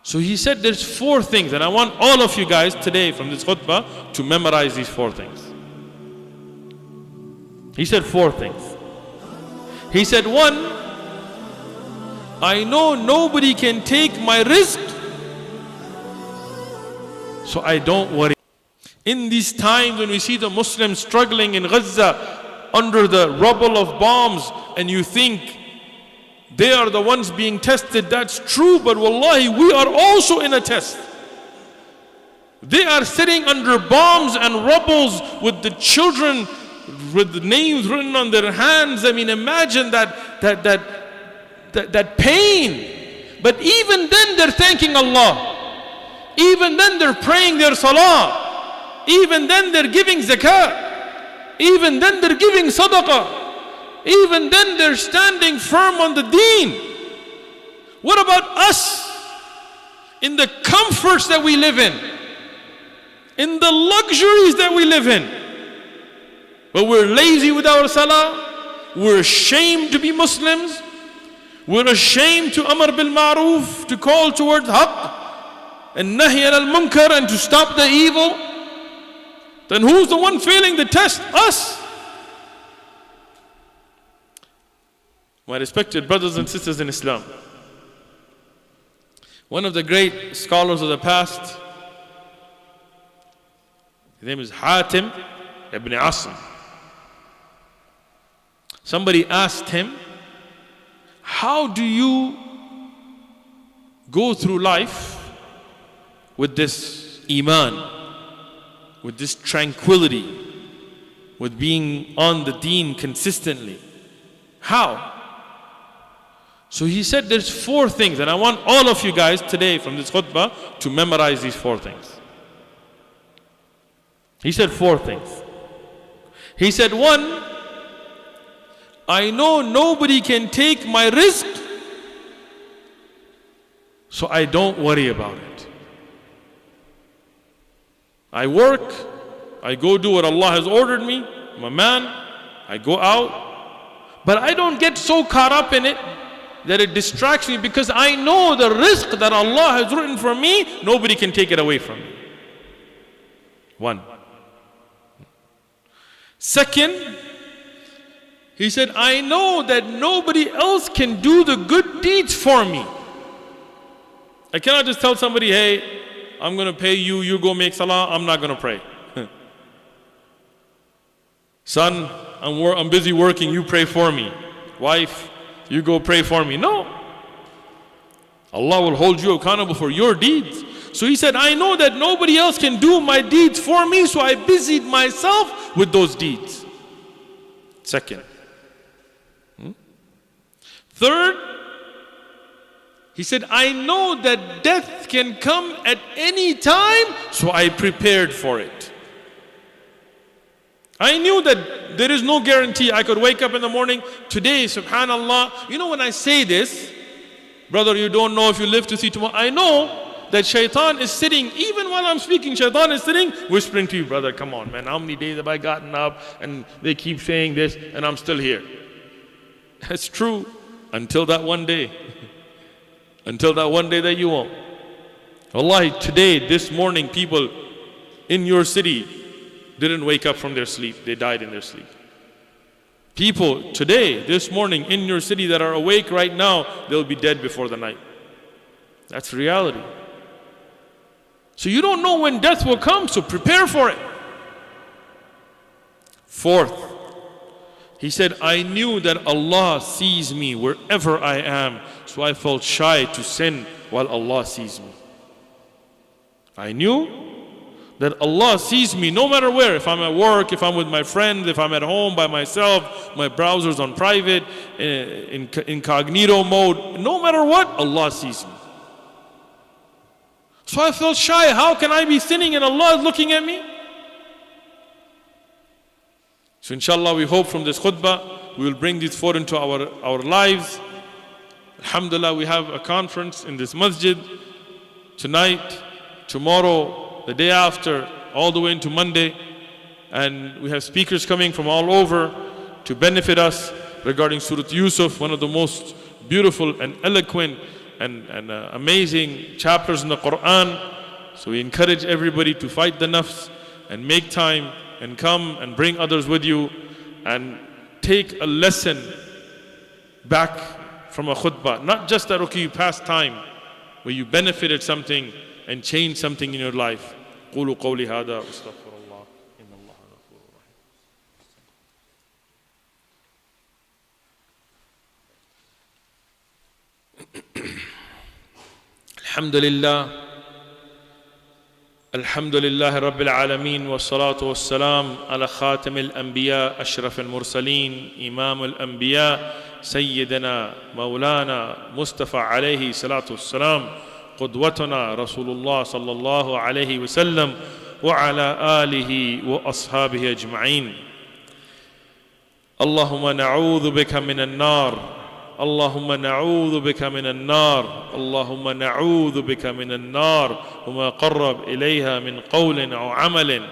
So he said there's 4 things, and I want all of you guys today from this khutbah to memorize these 4 things. He said 4 things. He said, 1, I know nobody can take my rizq, so I don't worry. In these times when we see the Muslims struggling in Gaza under the rubble of bombs, and you think they are the ones being tested, that's true, but wallahi, we are also in a test. They are sitting under bombs and rubbles with the children with the names written on their hands. I mean, imagine that pain. But even then they're thanking Allah. Even then they're praying their salah. Even then they're giving zakah. Even then they're giving sadaqah. Even then they're standing firm on the deen. What about us? In the comforts that we live in the luxuries that we live in, but we're lazy with our salah, we're ashamed to be Muslims, we're ashamed to amr bil ma'roof, to call towards haqq, and nahy al munkar, and to stop the evil. Then who's the one failing the test? Us. My respected brothers and sisters in Islam, one of the great scholars of the past, his name is Hatim ibn Asim. Somebody asked him, how do you go through life with this iman, with this tranquility, with being on the deen consistently? How? So he said there's 4 things, and I want all of you guys today from this khutbah to memorize these 4 things. He said 4 things. He said, 1, I know nobody can take my rizq, so I don't worry about it. I work, I go do what Allah has ordered me, I'm a man, I go out, but I don't get so caught up in it that it distracts me, because I know the rizq that Allah has written for me, nobody can take it away from me. 1. Second, he said, I know that nobody else can do the good deeds for me. I cannot just tell somebody, hey, I'm going to pay you, you go make salah, I'm not going to pray. Son, I'm busy working, you pray for me. Wife, you go pray for me. No. Allah will hold you accountable for your deeds. So he said, I know that nobody else can do my deeds for me, so I busied myself with those deeds. Second. Third, he said, I know that death can come at any time, so I prepared for it. I knew that there is no guarantee. I could wake up in the morning, today, subhanallah. You know, when I say this, brother, you don't know if you live to see tomorrow. I know that shaitan is sitting, even while I'm speaking, shaitan is sitting, whispering to you, brother, come on, man, how many days have I gotten up? And they keep saying this, and I'm still here. That's true, until that one day. Until that one day that you won't. Wallahi, today, this morning, people in your city didn't wake up from their sleep. They died in their sleep. People today, this morning, in your city that are awake right now, they'll be dead before the night. That's reality. So you don't know when death will come, so prepare for it. Fourth, he said, I knew that Allah sees me wherever I am, so I felt shy to sin while Allah sees me. I knew that Allah sees me no matter where. If I'm at work, if I'm with my friends, if I'm at home by myself, my browser's on private, in incognito mode, no matter what, Allah sees me. So I felt shy. How can I be sinning and Allah is looking at me? So inshallah, we hope from this khutbah, we will bring these 4 into our lives. Alhamdulillah, we have a conference in this masjid tonight, tomorrow, the day after, all the way into Monday. And we have speakers coming from all over to benefit us regarding Surah Yusuf, one of the most beautiful and eloquent and amazing chapters in the Quran. So we encourage everybody to fight the nafs and make time and come and bring others with you and take a lesson back from a khutbah. Not just that, okay, you passed time, where you benefited something and changed something in your life. قولوا قولي هذا واستغفر الله إن الله غفور رحيم. الحمد لله رب العالمين، والصلاة والسلام على خاتم الأنبياء أشرف المرسلين إمام الأنبياء سيدنا مولانا مصطفى عليه الصلاة والسلام، قدوتنا رسول الله صلى الله عليه وسلم وعلى آله وأصحابه أجمعين. اللهم نعوذ بك من النار، اللهم نعوذ بك من النار، اللهم نعوذ بك من النار وما قرب إليها من قول أو عمل.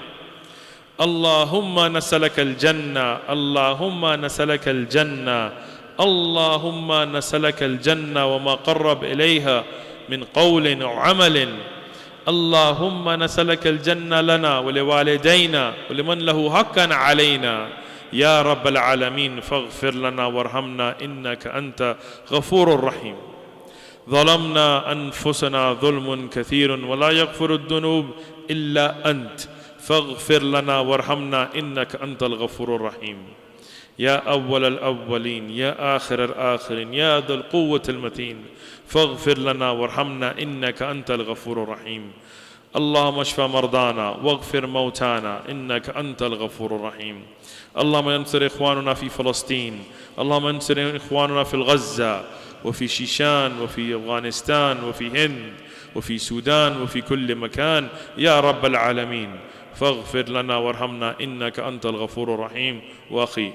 اللهم نسألك الجنة، اللهم نسألك الجنة، اللهم نسألك الجنة وما قرب إليها من قول أو عمل. اللهم نسألك الجنة لنا ولوالدينا ولمن له حقا علينا يا رب العالمين، فاغفر لنا وارحمنا إنك أنت غفور رحيم. ظلمنا أنفسنا ظلم كثير ولا يغفر الذنوب إلا أنت، فاغفر لنا وارحمنا إنك أنت الغفور الرحيم. يا أول الأولين يا آخر الآخرين يا ذا القوة المتين، فاغفر لنا وارحمنا إنك أنت الغفور الرحيم. اللهم اشف مرضانا واغفر موتانا إنك أنت الغفور الرحيم. اللهم انصر إخواننا في فلسطين، اللهم انصر إخواننا في غزة وفي شيشان وفي أفغانستان وفي هند وفي سودان وفي كل مكان يا رب العالمين، فاغفر لنا وارحمنا إنك أنت الغفور الرحيم. وأخي